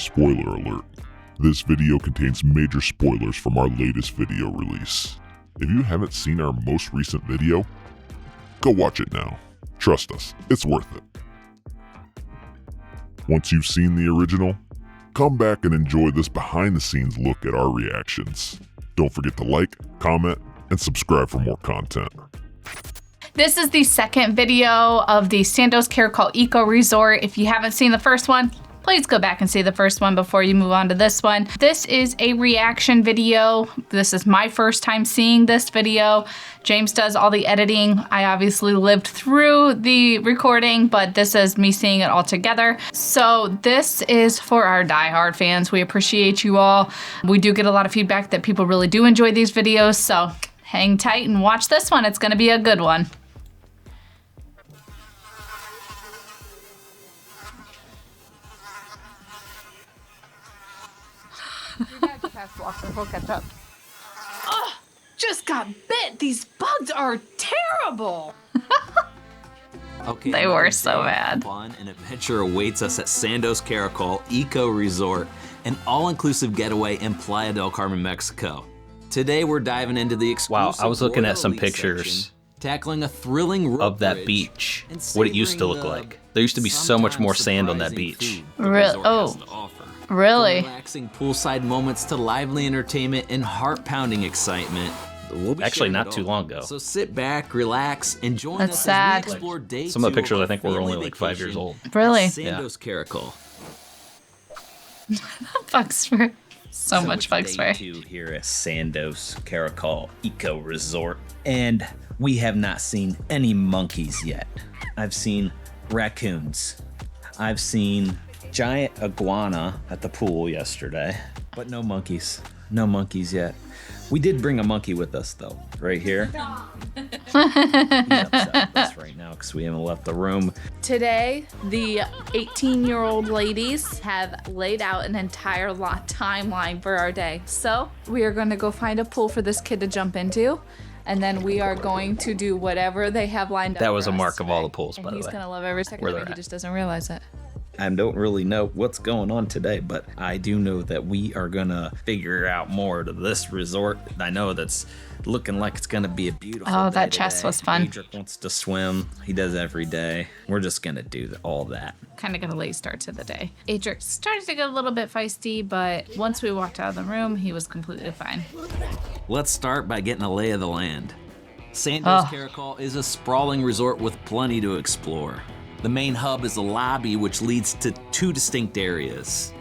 Spoiler alert. This video contains major spoilers from our latest video release. If you haven't seen our most recent video, go watch it now. Trust us, it's worth it. Once you've seen the original, come back and enjoy this behind-the-scenes look at our reactions. Don't forget to like, comment, and subscribe for more content. This is the second video of the Sandos Caracol Eco Resort. If you haven't seen the first one, please go back and see the first one before you move on to this one. This is a reaction video. This is my first time seeing this video. James does all the editing. I obviously lived through the recording, but this is me seeing it all together. So this is for our diehard fans. We appreciate you all. We do get a lot of feedback that people really do enjoy these videos, so hang tight and watch this one. It's gonna be a good one. We'll catch up. Oh, just got bit. These bugs are terrible. Okay, they were so bad. Fun and adventure awaits us at Sandos Caracol Eco Resort, an all-inclusive getaway in Playa del Carmen, Mexico. Today we're diving into the exclusive. Wow, I was looking at some Elite pictures section, tackling a thrilling rope of that bridge beach, and what it used to savoring look the like. There used to be so much more sand on that sometimes beach. surprising food the Really? resort has to Oh. offer. Really? From relaxing poolside moments to lively entertainment and heart-pounding excitement. We'll be Actually, sharing not it too all. long ago. So sit back, relax, and join That's us sad. as we explore day Some of the 2 pictures I think were family only like 5 years vacation old. Really? at Sandos Caracol. Bugs fur. So much bugs fur. Day 2 here at Sandos Caracol Eco Resort, and we have not seen any monkeys yet. I've seen raccoons. I've seen giant iguana at the pool yesterday, but no monkeys. No monkeys yet. We did bring a monkey with us though, right here. He's upset with us right now because we haven't left the room. Today, the 18-year-old ladies have laid out an entire timeline for our day. So we are going to go find a pool for this kid to jump into, and then we are going to do whatever they have lined up. That was for a us mark of all the today. pools, And by the he's way. gonna love every second Where of they're it. He at. just doesn't realize it. I don't really know what's going on today, but I do know that we are gonna figure out more to this resort. I know that's looking like it's gonna be a beautiful Oh, day that chest today. was fun. Adric wants to swim. He does every day. We're just gonna do all that. Kind of got a late start to the day. Adric started to get a little bit feisty, but once we walked out of the room, he was completely fine. Let's start by getting a lay of the land. Sandos Oh. Caracol is a sprawling resort with plenty to explore. The main hub is a lobby which leads to 2 distinct areas.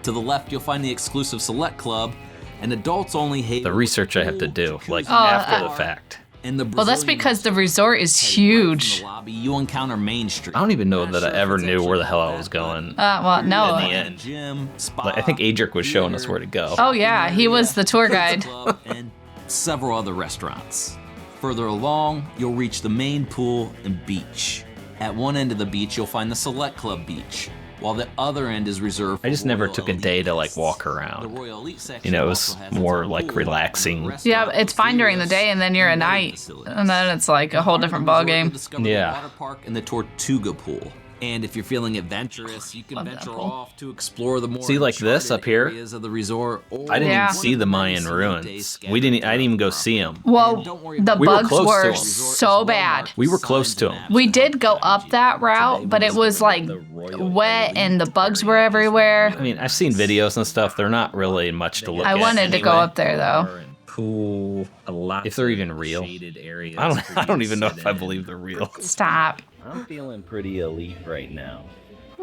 To the left, you'll find the exclusive Select Club, an adults-only haven. The research I have to do, like Oh, after the fact. And the Well, that's Brazilian because the resort is heading right from huge. the lobby, you encounter Main Street. I don't even know Not that I sure ever if it's knew where the actually hell I that, was but going. Well, no. In the end. Gym, spa, Like, I think Adric was showing us where to go. Oh yeah, he was the tour guide. club, and several other restaurants. Further along, you'll reach the main pool and beach. At one end of the beach, you'll find the Select Club beach, while the other end is reserved for I just never Royal took a Elite day to like guests. walk The around. Royal Elite section You know, it was also has more its own like pool, relaxing. and the restaurant Yeah, it's fine during the facilities day, and then you're at and waiting night, facilities. and then it's like a whole different ball game. Discover Yeah. the water park and the Tortuga pool. And if you're feeling adventurous, you can Love that venture pool. off to explore the more See, like this uncharted up here? areas of the resort. Or I didn't Yeah. even see the Mayan ruins. I didn't even go see them. Well, the We were bugs close to were them. so bad. We were close to 'em. We did go up that route, but it was like wet and the bugs were everywhere. I mean, I've seen videos and stuff. They're not really much to look I at. wanted to go anyway. up there though. Pool, a lot. If they're even real. Shaded areas I for you don't to even know sit if I in. believe they're real. Stop. I'm feeling pretty elite right now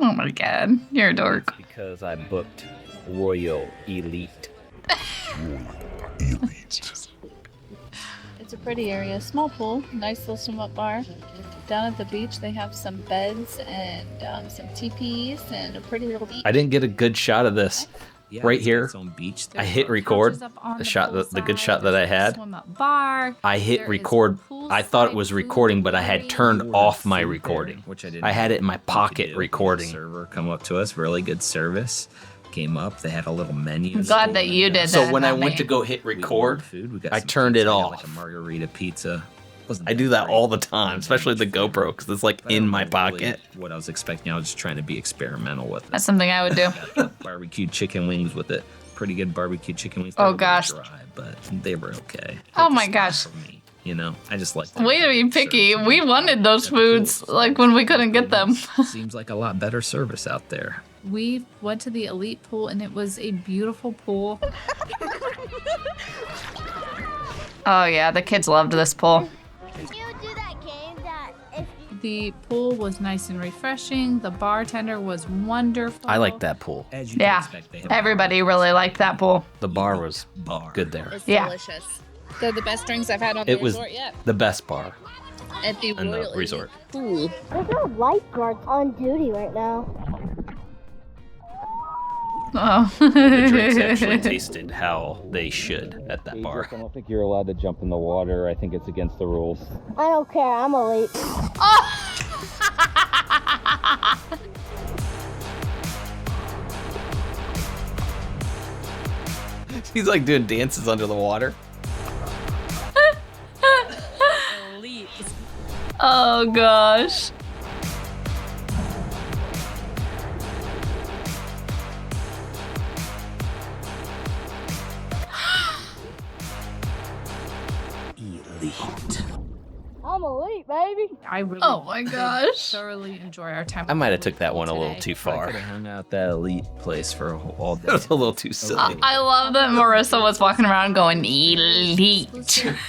Oh my god, you're a dork. because I booked Royal Elite. Elite. It's a pretty area, small pool, nice little swim up bar. Down at the beach, they have some beds and some teepees and a pretty little beach. I didn't get a good shot of this. Right it's got here, its own beach I there. hit record. Couches up on The shot, pool the good side, shot that I there's a had. swim up bar. I hit There is record. pool I thought it side was food recording, but I had area. turned off my recording. Which I didn't. I had it in my pocket do. recording. Server come up to us, really good service. Came up, they had a little menu. I'm glad that you did So that, when I not went me. to go hit We ordered record, food. We got I some turned pizza. it I got off. like a margarita pizza. Wasn't I do that great. all the time, especially the GoPro, because it's like But I in don't my know really pocket. what I was expecting. I was just trying to be experimental with it. That's something I would do. Barbecue chicken wings with it. Pretty good barbecue chicken wings. Oh, They were a little gosh. dry, but they were okay. Oh, It's my not gosh. for me, you know, I just like. Way to be picky. We wanted those foods, like when we couldn't get them. Seems like a lot better service out there. We went to the elite pool and it was a beautiful pool. Oh yeah, the kids loved this pool. The pool was nice and refreshing. The bartender was wonderful. I like that pool. As you Yeah, can expect, they have everybody really liked that pool. The bar was bar. good there. It's Yeah. delicious. They're the best drinks I've had on the It was resort yet. the best bar At the in the Royal resort. Pool. There's no lifeguards on duty right now. Oh. The drinks actually tasted how they should at that bar. I don't think you're allowed to jump in the water. I think it's against the rules. I don't care, I'm elite. He's like doing dances under the water. Oh gosh. Elite. I'm elite, baby. I really Oh my gosh. thoroughly enjoy our time. I might have took that one a little too I far. could have hung out that elite place for all day. That was a little too silly. I love that Marissa was walking around going elite.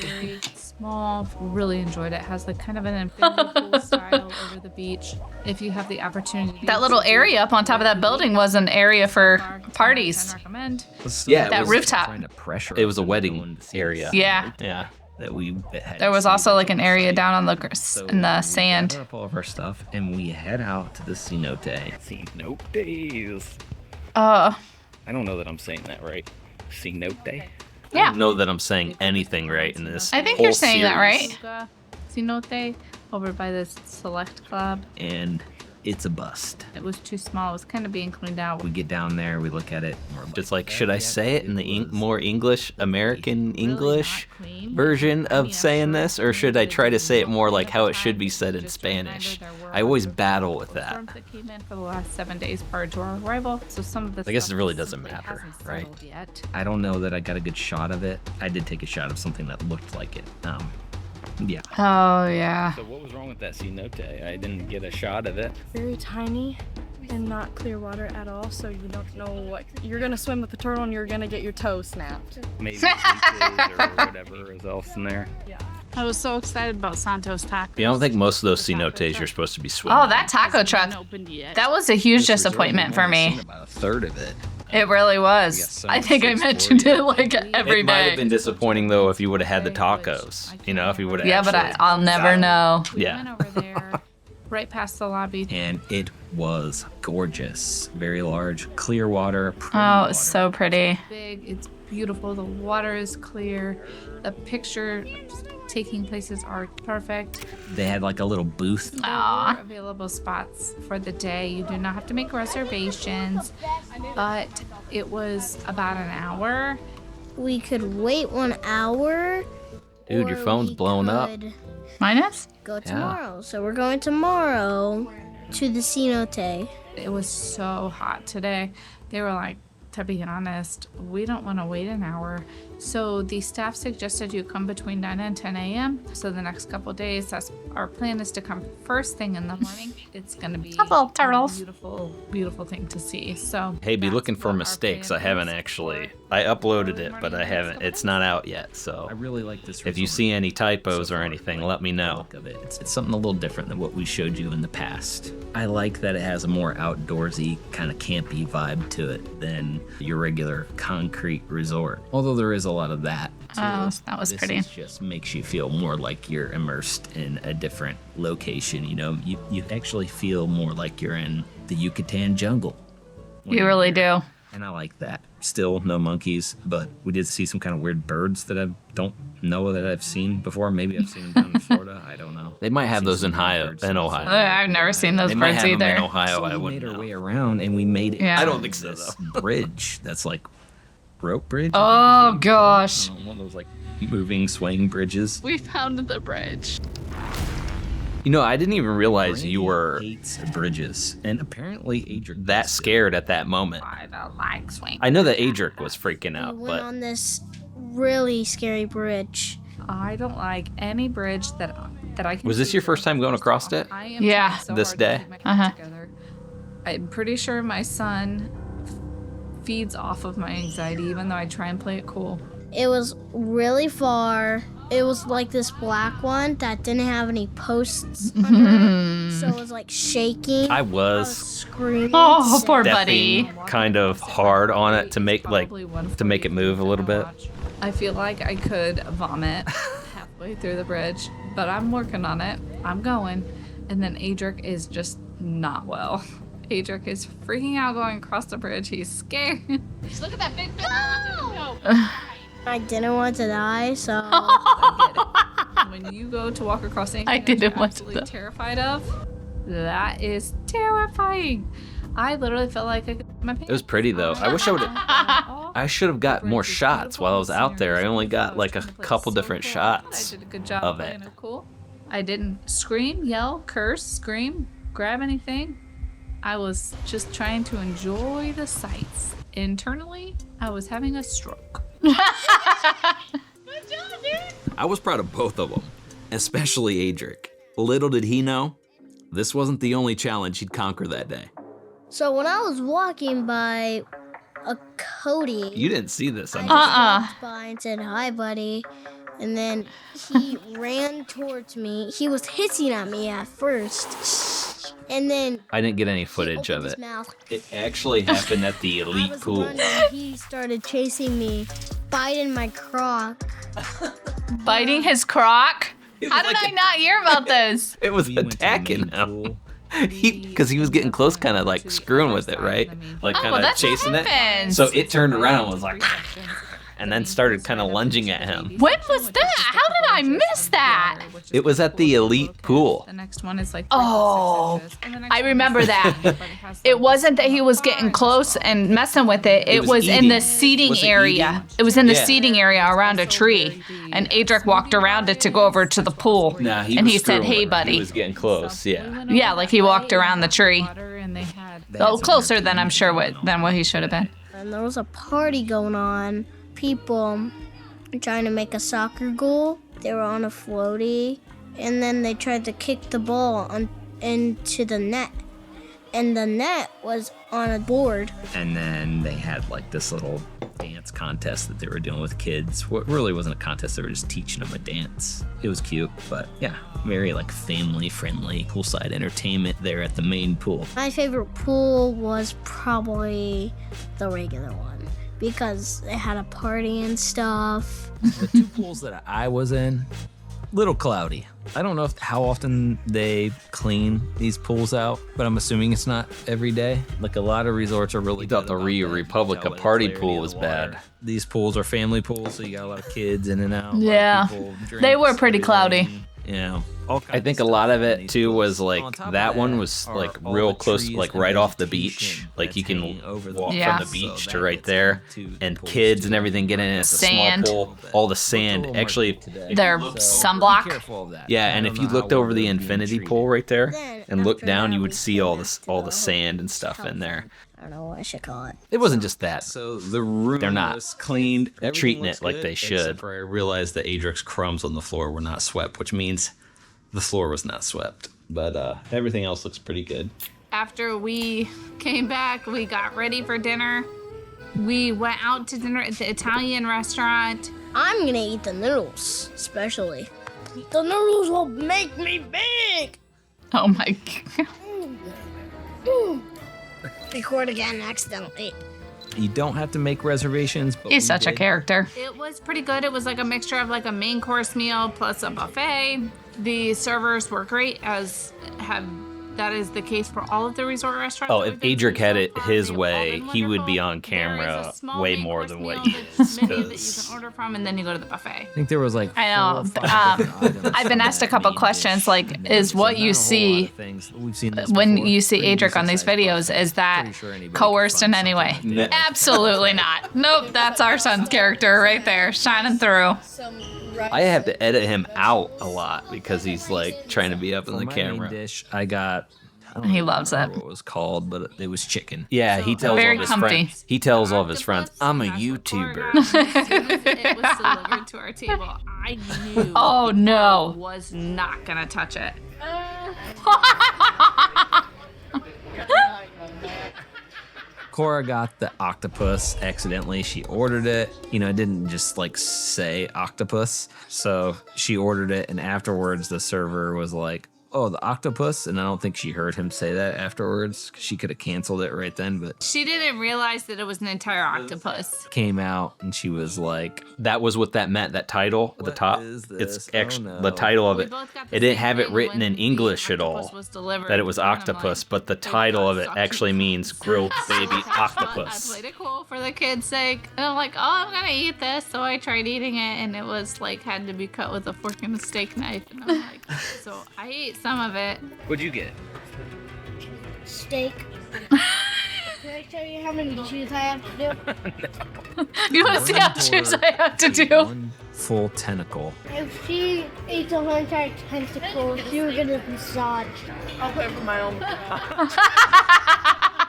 Very small. Really enjoyed it. Has like kind of an infinity pool style over the beach. If you have the opportunity. That little area up on top of that building was an area for parties. I recommend. Yeah, That it was, rooftop. Trying to pressure it was a us into wedding going to see area. Yeah. Yeah. that we had. There was also like an area down on the in the We sand. gather up all of our stuff and we head out to the cenote. Cenotes. Uh, I don't know that I'm saying that right. Cenote. I yeah. don't know that I'm saying anything right in this. I think whole you're saying that series. right. Cenote over by the Select Club. And it's a bust. It was too small. It was kind of being cleaned out. We get down there, we look at it, and we're Just like, should I say it in the more English, American Really English not clean. version I mean, of I'm saying sure this, or it's should I good try to say it to more like look how at it should be the said in just a reminder Spanish? there were I always lots of battle with that. storms that came in for the last 7 days prior to our arrival. So some of the I guess stuff it really just doesn't simply matter, hasn't right? settled Yet. I don't know that I got a good shot of it. I did take a shot of something that looked like it. Yeah. Oh yeah. So what was wrong with that cenote? I didn't get a shot of it. Very tiny and not clear water at all, so you don't know what you're gonna swim with the turtle and you're gonna get your toe snapped. Maybe leeches or whatever else in there. I was so excited about Sandos tacos. Yeah, I don't think most of those The taco cenotes truck you're supposed to be swimming. Oh, that taco hasn't truck. been opened yet. That was a huge This resort, disappointment we've for only me. seen about a third of it. It really We was. got so I much think to I explore mentioned yet. it like every It might have day. been disappointing though if you would have had the tacos. You know, if you would have. Yeah, but I'll never know. We Yeah. went over there, right past the lobby. And it was gorgeous. Very large, clear water. pretty Oh, water. it's so pretty. Big, it's beautiful. The water is clear. The picture taking places are perfect. They had like a little booth. There Aw. were available spots for the day. You do not have to make reservations, but it was about an hour. We could wait 1 hour. Dude, your or phone's we blowing up. could Minus? Go tomorrow. So we're going tomorrow to the cenote. It was so hot today. They were like, to be honest, we don't want to wait an hour. So the staff suggested you come between 9 and 10 a.m. So the next couple days, that's our plan is to come first thing in the morning. It's going to be Hello, turtles. a beautiful, beautiful thing to see. So Hey, be that's looking for what our mistakes. I plan haven't is actually. for I uploaded it, early but I morning haven't. next It's couple not out yet. So I really like this if you resort. see any typos So or far, anything, like, let me the know. look of it. It's something a little different than what we showed you in the past. I like that it has a more outdoorsy, kind of campy vibe to it than your regular concrete resort. Although there is a lot of that. too. Oh, that was This pretty. just makes you feel more like you're immersed in a different location. You know, you actually feel more like you're in the Yucatan jungle. when You you're really here. do. And I like that. Still no monkeys, but we did see some kind of weird birds that I don't know that I've seen before. Maybe I've seen them down in Florida. I don't know. They might have Seen those some in weird Ohio. birds. In Ohio. I've never seen those They might birds have them in either. Ohio. So I we wouldn't made our know. way around and we made it. Yeah. I don't think so, This bridge that's like rope bridge. Oh gosh. One of those like moving, swaying bridges. We found the bridge. You know, I didn't even realize you were hates bridges, and apparently Adric that scared at that moment. I don't like swing. I know that Adric was freaking out, We went but on this really scary bridge. I don't like any bridge that I can. Was this your first time going across it? I am Yeah. trying so This hard to day? keep my head together. I'm pretty sure my son feeds off of my anxiety, even though I try and play it cool. It was really far. It was like this black one that didn't have any posts under it, so it was like shaking. I I was was screaming. Oh, poor stepping buddy. kind of hard on it to make to make it move a little bit. I feel like I could vomit halfway through the bridge, but I'm working on it. I'm going. And then Adric is just not well. Adric is freaking out going across the bridge. He's scared. Look at that big no! I didn't want to die, so I get it. When you go to walk across anything I that didn't you're want to absolutely die. terrified of, that is terrifying. I literally felt like I could my pants. It was pretty though. I wish I would have. I should have got more shots while I was out there. I only got like a couple different shots I did a good job of playing it. it cool. I didn't scream, yell, curse, scream, grab anything. I was just trying to enjoy the sights. Internally, I was having a stroke. I was proud of both of them, especially Adric. Little did he know, this wasn't the only challenge he'd conquer that day. So when I was walking by a Cody, You didn't see this. I I'm just Uh-uh. walked by and said, "Hi, buddy." And then he ran towards me. He was hissing at me at first. And then I didn't get any he footage opened of his it. mouth. It actually happened at the I elite was pool. running. He started chasing me, biting my croc. Biting his croc? How did I not hear about this? It was We went to the attacking main him. pool. Because he was getting close, kind of like screwing with it, right? Like Oh, kind well, of that's what chasing it. happens. So it turned around and was like, and then started kind of lunging at him. When was that? How did I miss that? It was at the elite pool. The next one is like Oh, 3.6 inches, and the next I one remember is that. but it has, It like, wasn't that he was getting 1.5. close and messing with it. It was was in the eating. seating Was it area. eating? It was in the Yeah. seating area around a tree. And Adric walked around it to go over to the pool. Nah, And was he said, screwing "Hey, with it. buddy." He was getting close, yeah. Yeah, like he walked around the tree. And they had Oh, closer than I'm sure than what he should have been. And there was a party going on. People trying to make a soccer goal. They were on a floaty. And then they tried to kick the ball into the net. And the net was on a board. And then they had like this little dance contest that they were doing with kids. What really wasn't a contest, they were just teaching them a dance. It was cute, but yeah, very like family friendly, poolside entertainment there at the main pool. My favorite pool was probably the regular one because it had a party and stuff. The two pools that I was in, little cloudy. I don't know how often they clean these pools out, but I'm assuming it's not every day. Like a lot of resorts are really You thought good the about Rio that. You can Republica tell by the party clarity pool of was the water. bad. These pools are family pools, so you got a lot of kids in and out. a lot of Yeah. people, They were drinks, pretty cloudy. everything. Yeah. all I kinds think a of lot stuff of in it these too pools. was like On top of that one was are like all real the close, trees like and right off the vegetation beach. Like you that's can hanging over the walk pool. Yeah. from the beach So to that right gets there, into the and pools kids too. and everything getting in. It's a Sand. small pool. All the sand. Actually, Their sunblock. Careful of that. yeah. I And don't if you know looked how over the well they're being infinity treated. pool right there Then, and looked after down, that, you we would see came all back this, to all the the sand and hotel. stuff in there. I don't know what I should call it. It wasn't just that. So the room They're not was cleaned, everything treating looks it like good, they should. Except for I realized that Adric's crumbs on the floor were not swept, which means the floor was not swept. But everything else looks pretty good. After we came back, we got ready for dinner. We went out to dinner at the Italian restaurant. I'm gonna eat the noodles, especially. The noodles will make me big. Oh my God. Record again accidentally. You don't have to make reservations, but He's we such a did. character. It was pretty good. It was like a mixture of like a main course meal plus a buffet. The servers were great, as have that is the case for all of the resort restaurants. Oh, that if we've been to Adric had so it far. his They've all way, been he would be wonderful. on camera There is a small way main more course than meal what he that's is. menu that you 'cause- can order from, and then you go to the buffet. I think there was like I know. 4 or 5 different items I've been from asked a that couple main questions, dish. like, And is so what not you a whole lot see of things. We've seen this when before. you see Pretty Adric on these decent-sized videos, buffet. is that Pretty sure anybody could coerced in find any way? something like that. Absolutely not. Nope, that's our son's character right there, shining through. I have to edit him out a lot because he's like trying to be up in For the my camera. main dish, I got. I don't He even loves remember it. what it was called, but it was chicken. Yeah, he tells Very all his comfy. friends. He tells all of his friends, "I'm a That's what Cora YouTuber." got as soon as it was delivered to our table. I knew. Oh no. Was not gonna touch it. Cora got the octopus accidentally. She ordered it. You know, it didn't just like say octopus. So she ordered it, and afterwards the server was like, "Oh, the octopus," and I don't think she heard him say that afterwards. She could have canceled it right then, but She didn't realize that it was an entire octopus. came out and she was like, That was what that meant. That title at the What top. is It's this? actually Oh, the no. title of We it. both got the It didn't same have it thing written when in the English at octopus all. was delivered, That it was and I'm octopus, like, but the "Thank title God of it it's actually means grilled baby I octopus. played it cool for the kids' sake. And I'm like, oh, I'm gonna eat this. So I tried eating it, and it was like had to be cut with a fork and a steak knife. And I'm like, so I ate some of it. What'd you get? Steak. Can I show you how many chews I have to do? You want to see how chews I have to do? one full tentacle. If she ate the whole entire tentacle, she was gonna massage. I'll pay for my own.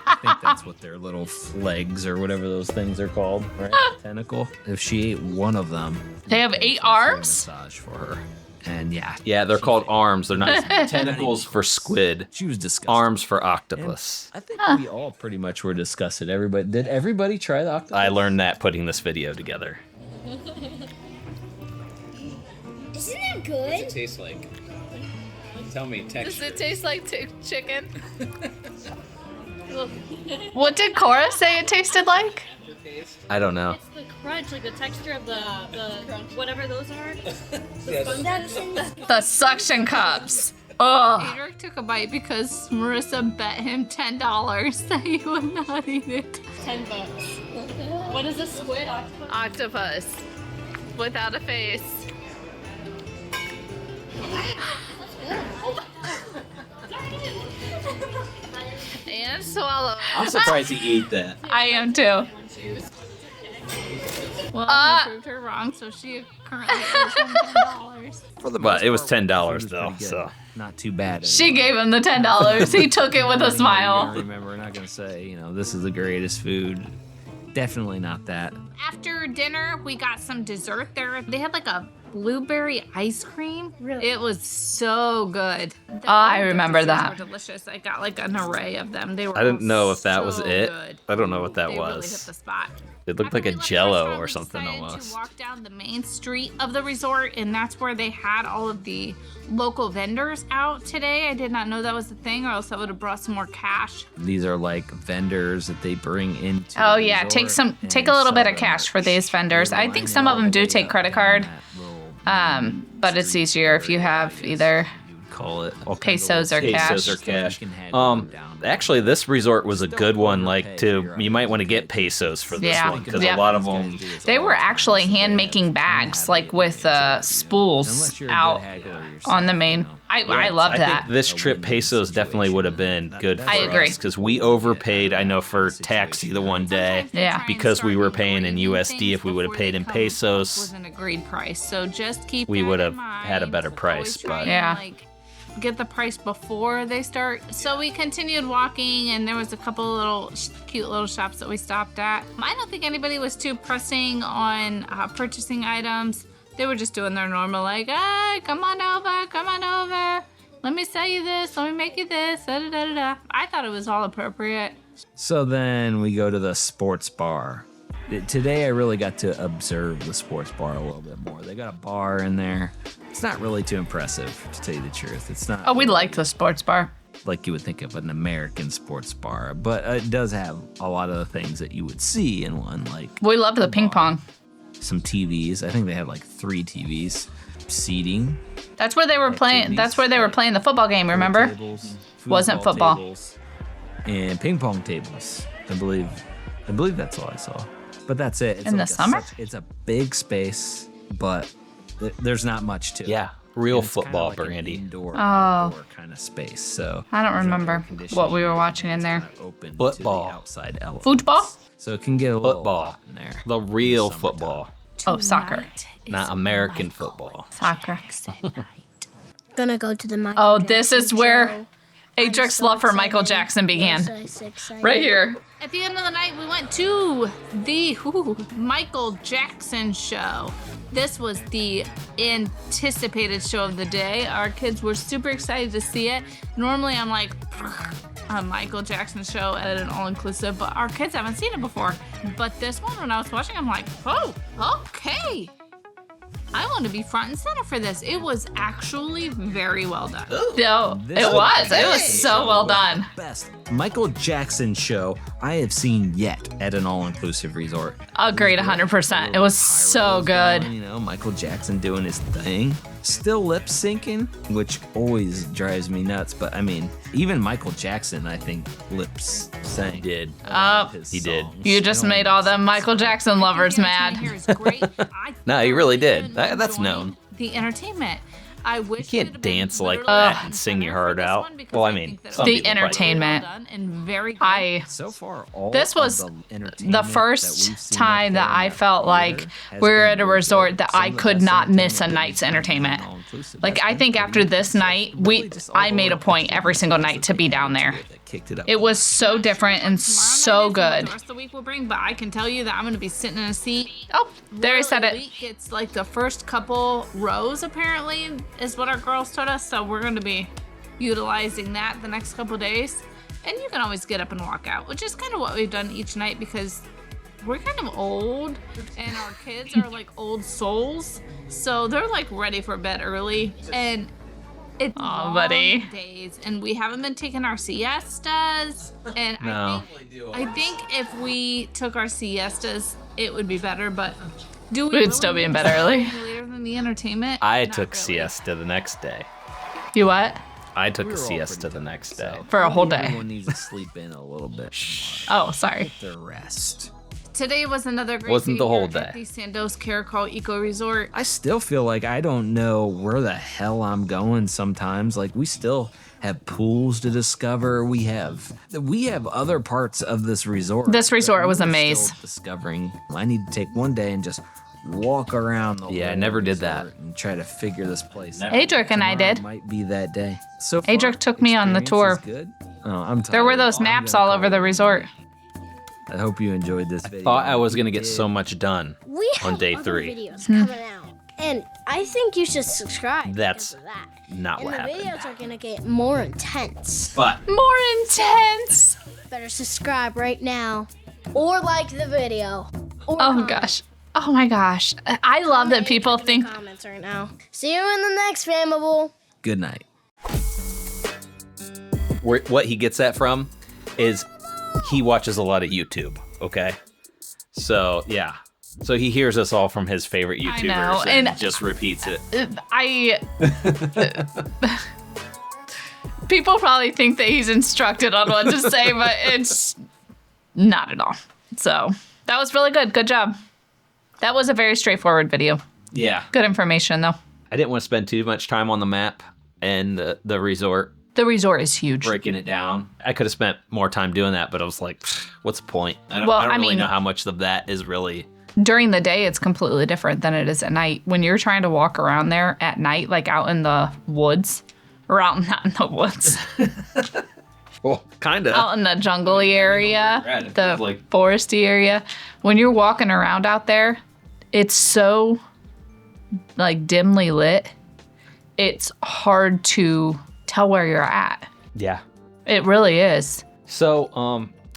I think that's what their little legs or whatever those things are called, right? Tentacle. If she ate one of them, They have 8 arms? massage for her. And yeah, Yeah, they're called arms. They're not tentacles for squid. she was disgusting. Arms for octopus. I think we all pretty much were disgusted. Did everybody try the octopus? I learned that putting this video together. Isn't that good? Tastes like. Tell me texture. Does it taste like chicken? What did Cora say it tasted like? I don't know. It's the crunch, like the texture of the whatever those are. The suction cups. Oh. Adric took a bite because Marissa bet him $10 that he would not eat it. $10. What is a squid? Octopus. Without a face. And swallow. I'm surprised he ate that. I am too. Well, he proved her wrong, so she currently owes him $10. But it was $10 Pretty though, good. so. Not too bad. She gave him the $10. He took it with a I smile. remember, we're not gonna say, this is the greatest food. Definitely not that. After dinner, we got some dessert there. They had like a blueberry ice cream. Really? It was so good. I remember that. Were delicious. I got like an array of them. They were. I didn't know if that so was it. good. I don't know what that They really hit was. the spot. It looked After like we a left the Jello restaurant, or we something decided almost. To walk down the main street of the resort, and that's where they had all of the local vendors out today. I did not know that was a thing, or else I would have brought some more cash. These are like vendors that they bring into. Oh the yeah, resort take a and little bit sell of them. cash for these vendors. They I line think it some of all them the do way take up credit in card, that little but it's street easier if you have either you'd call it all kinds of pesos or little cash. Pesos or stuff cash. you can have going down. Actually, this resort was a good one. Like, overpay you might want to get pesos for this Yeah. one because Yeah. a lot of them. They were actually hand making bags, like with spools Unless you're a good out haggler yourself, on the main. I love I that. think this trip pesos definitely would have been good for I agree. because we overpaid. I know for taxi the one day. Yeah. Because we were paying in USD. If we would have paid in was pesos, an agreed price. So just keep we that would in have had a mind. better price. Always try But and, Yeah. like get the price before they start. So we continued walking, and there was a couple little cute little shops that we stopped at. I don't think anybody was too pressing on purchasing items. They were just doing their normal, like, hey, come on over. Let me sell you this. Let me make you this. Da, da, da, da, da. I thought it was all appropriate. So then we go to the sports bar. Today I really got to observe the sports bar a little bit more. They got a bar in there. It's not really too impressive, to tell you the truth. It's not Oh, we liked the sports bar. like you would think of an American sports bar, but it does have a lot of the things that you would see in one, like We loved the ping pong. some TVs. I think they had like 3 TVs, seating, That's where they were playing. That's where they were playing the football game. Remember? Tables, Wasn't football football. tables, and ping pong tables. I believe that's all I saw. But that's it. It's In the summer? It's a big space, but there's not much to it. Yeah, real And it's kinda football, like an Brandy. Indoor, Oh. outdoor kind of space. So I don't remember air conditioning, what we were watching in there. it's kinda open to Football. the outside elements. Football? So it can get a little Football. hot in there. The real Summertime. football, Oh, soccer. not American football. Soccer. Gonna go to the Michael Oh, this is Jackson where show. Adric's so love for Michael excited. Jackson began. Yes, I'm excited. Right here. At the end of the night, we went to the Michael Jackson show. This was the anticipated show of the day. Our kids were super excited to see it. Normally, I'm like, a Michael Jackson show at an all-inclusive, but our kids haven't seen it before. But this one, when I was watching, I'm like, oh, okay. I want to be front and center for this. It was actually very well done. No, it was. It was so well done. Best Michael Jackson show I have seen yet at an all-inclusive resort. Agreed 100%. It was so good. You know, Michael Jackson doing his thing. Still lip syncing, which always drives me nuts. But I mean, even Michael Jackson, I think, lips sang. He did. He did. You just made all them Michael Jackson lovers mad. Here is great. No, he really did. That's known. The entertainment. I wish You can't it had been dance like literally that front and sing your center heart for this out. one because Well, I I mean, think that some The it was people probably entertainment. well done and very good. I So far, all This was of the the entertainment first that we've seen time up that there I in felt theater like has we were been at a really resort good. that Some I of the could best not miss a entertainment night's that we've seen entertainment. at all-inclusive. Like, That's I been think pretty after good. this night, Really just all I the made a little point every single night to be down there. It was so different and so good. The rest of the week will bring, but I can tell you that I'm going to be sitting in a seat. Oh, there I said it. Literally, it's like the first couple rows, apparently, is what our girls told us. So we're going to be utilizing that the next couple days. And you can always get up and walk out, which is kind of what we've done each night because we're kind of old and our kids are like old souls. So they're like ready for bed early. And it's long buddy. days, and we haven't been taking our siestas. And No. I think if we took our siestas, it would be better. But do we? We'd really still be in need bed to stay early. Later than the entertainment. I Not took really. siesta the next day. You what? I took We a were all siesta pretty the next day. For a whole day. Everyone needs to sleep in a little bit. Oh, sorry. The rest. Today was another great Wasn't day the whole here at day. the Sandos Caracol Eco Resort. I still feel like I don't know where the hell I'm going sometimes. Like, we still have pools to discover. We have other parts of this resort. This resort that was a we're maze. still discovering. I need to take one day and just walk around the Yeah, I whole never did that. resort and try to figure this place out. Adric and I Tomorrow did. might be that day. So far, Adric took me on the experience tour. is good. Oh, I'm tired. There were those I'm maps gonna all call over it the a resort. day. I hope you enjoyed this video. Thought I was If gonna you get so did, much done We have on day other 3. videos Hmm. coming out, and I think you should subscribe. That's because of that. not And what the happened. videos are gonna get more intense. But More intense. Better subscribe right now, or like the video. Or Oh comment. gosh. Oh my gosh. I love that people In the think. comments right now. See you in the next Famable. Good night. what he gets that from is he watches a lot of YouTube, okay? So, yeah. So he hears us all from his favorite YouTubers know, and and- just repeats it. People probably think that he's instructed on what to say, but it's not at all. So that was really good. Good job. That was a very straightforward video. Yeah. Good information, though. I didn't want to spend too much time on the map and the resort, The resort is huge. breaking it down. I could have spent more time doing that, but I was like, what's the point? I don't, Well, I don't I really mean- know how much of that is really... During the day, it's completely different than it is at night. When you're trying to walk around there at night, like out in the woods, or out not in the woods, Well, kind of. out in the jungly area, Right, it the feels like- foresty area, when you're walking around out there, it's so like dimly lit. It's hard to tell where you're at. Yeah. It really is. So,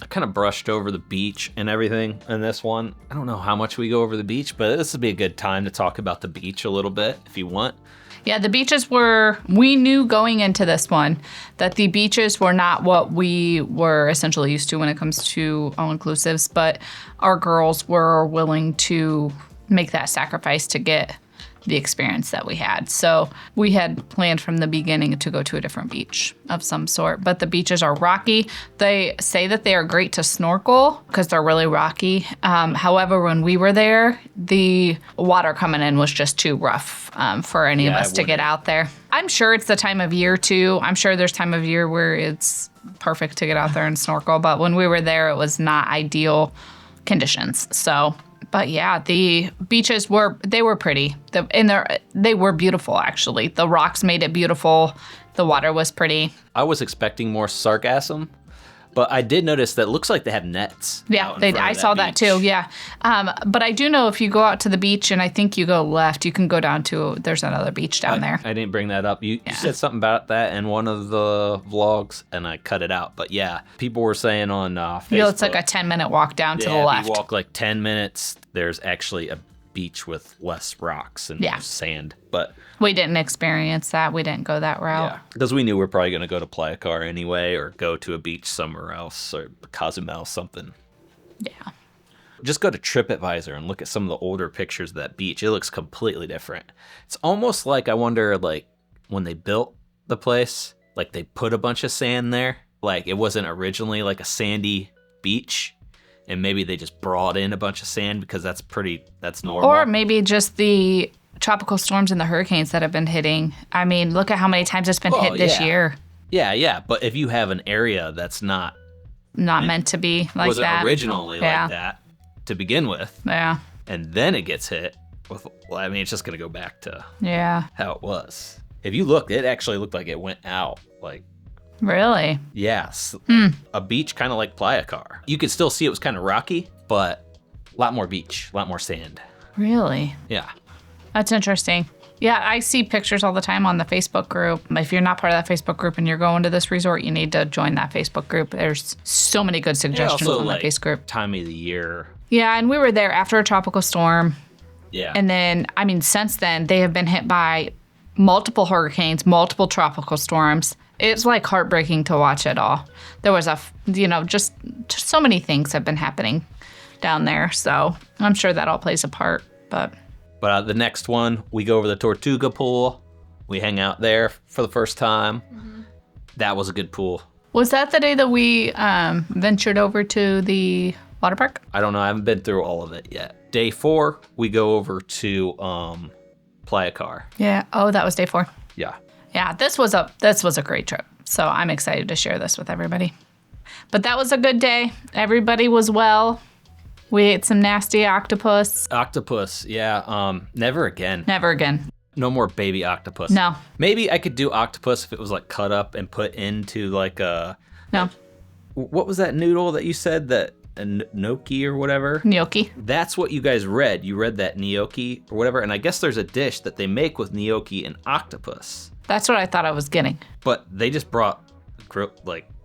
I kind of brushed over the beach and everything in this one. I don't know how much we go over the beach, but this would be a good time to talk about the beach a little bit if you want. Yeah, the beaches were, we knew going into this one that the beaches were not what we were essentially used to when it comes to all-inclusives, but our girls were willing to make that sacrifice to get the experience that we had. So we had planned from the beginning to go to a different beach of some sort, but the beaches are rocky. They say that they are great to snorkel because they're really rocky. However, when we were there, the water coming in was just too rough for any of us to get out there. I'm sure it's the time of year too. I'm sure there's time of year where it's perfect to get out there and snorkel, but when we were there, it was not ideal conditions. So, but yeah, the beaches were pretty. They were beautiful, actually. The rocks made it beautiful. The water was pretty. I was expecting more sarcasm, but I did notice that it looks like they have nets. Yeah, I saw that too, yeah. But I do know if you go out to the beach and I think you go left, you can go down to, there's another beach down there. I didn't bring that up. You said something about that in one of the vlogs, and I cut it out. But yeah, people were saying on Facebook. It's like a 10-minute walk down to the left. If you walk like 10 minutes, there's actually a beach with less rocks and sand. But we didn't experience that. We didn't go that route. Yeah, because we knew we were probably going to go to Playa Car anyway, or go to a beach somewhere else, or Cozumel, something. Yeah. Just go to TripAdvisor and look at some of the older pictures of that beach. It looks completely different. It's almost like, I wonder, like, when they built the place, like they put a bunch of sand there. Like it wasn't originally like a sandy beach. And maybe they just brought in a bunch of sand because that's normal. Or maybe just the tropical storms and the hurricanes that have been hitting. I mean, look at how many times it's been hit this year. Yeah. But if you have an area that's not meant to be like wasn't that. Originally like that to begin with. Yeah. And then it gets hit with, well, I mean, it's just going to go back to how it was. If you look, it actually looked like it went out. Like, really? Yes. A beach kind of like Playa Car. You could still see it was kind of rocky, but a lot more beach, a lot more sand. Really? Yeah. That's interesting. Yeah, I see pictures all the time on the Facebook group. If you're not part of that Facebook group and you're going to this resort, you need to join that Facebook group. There's so many good suggestions on that Facebook group. Time of the year. Yeah, and we were there after a tropical storm. Yeah. And then, I mean, since then, they have been hit by multiple hurricanes, multiple tropical storms. It's like heartbreaking to watch it all. There was just so many things have been happening down there. So I'm sure that all plays a part. But the next one, we go over the Tortuga pool. We hang out there for the first time. Mm-hmm. That was a good pool. Was that the day that we ventured over to the water park? I don't know. I haven't been through all of it yet. Day 4, we go over to Playa Car. Yeah. Oh, that was day 4. Yeah. Yeah, this was a great trip. So I'm excited to share this with everybody. But that was a good day. Everybody was well. We ate some nasty octopus. Octopus, yeah. Never again. Never again. No more baby octopus. No. Maybe I could do octopus if it was like cut up and put into like a... No. What was that noodle that you said that... gnocchi or whatever? Gnocchi. That's what you guys read. You read that gnocchi or whatever. And I guess there's a dish that they make with gnocchi and octopus. That's what I thought I was getting. But they just brought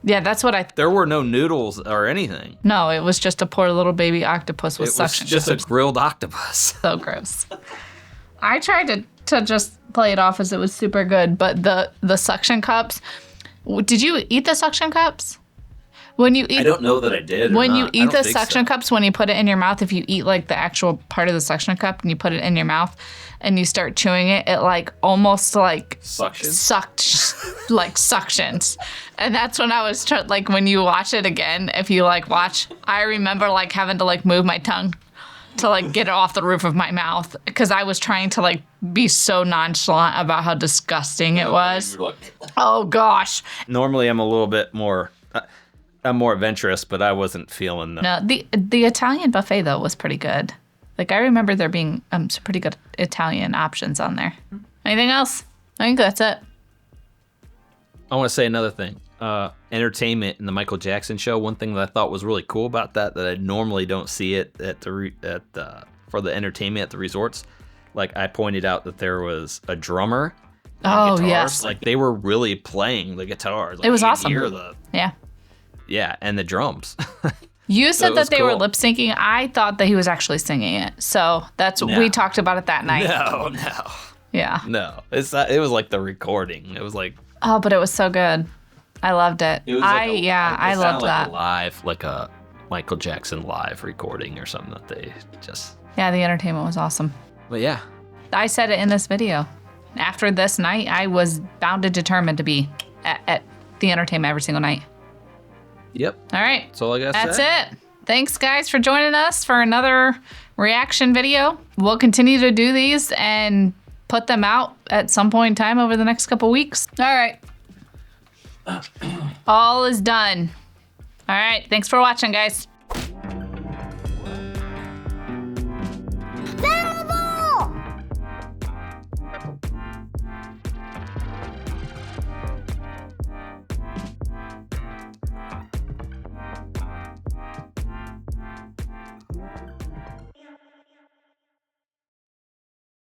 yeah, that's what there were no noodles or anything. No, it was just a poor little baby octopus with suction. It was just a grilled octopus. So gross. I tried to just play it off as it was super good, but the suction cups. Did you eat the suction cups? I don't know that I did. When you eat the suction cups, when you put it in your mouth, if you eat like the actual part of the suction cup and you put it in your mouth and you start chewing it, it like almost like suctions. And that's when I was like, when you watch it again, if you like watch, I remember like having to like move my tongue to like get it off the roof of my mouth because I was trying to like be so nonchalant about how disgusting it was. Oh gosh. Normally I'm a little bit more... I'm more adventurous, but I wasn't feeling No, the Italian buffet, though, was pretty good. Like, I remember there being some pretty good Italian options on there. Anything else? I think that's it. I want to say another thing. Entertainment in the Michael Jackson show, one thing that I thought was really cool about that I normally don't see it for the entertainment at the resorts. Like, I pointed out that there was a drummer. Oh, yes. Like, they were really playing the guitars. Like, it was awesome. Yeah. Yeah, and the drums. You said that they were lip syncing. I thought that he was actually singing it. So that's what we talked about it that night. No. Yeah. No, it was like the recording. It was like. Oh, but it was so good. I loved it. I loved that. Like a Michael Jackson live recording or something that they just. Yeah, the entertainment was awesome. But yeah. I said it in this video. After this night, I was bound and determined to be at the entertainment every single night. Yep. All right. That's all I got to That's say. it. Thanks, guys, for joining us for another reaction video. We'll continue to do these and put them out at some point in time over the next couple weeks. All right. All is done. All right. Thanks for watching, guys.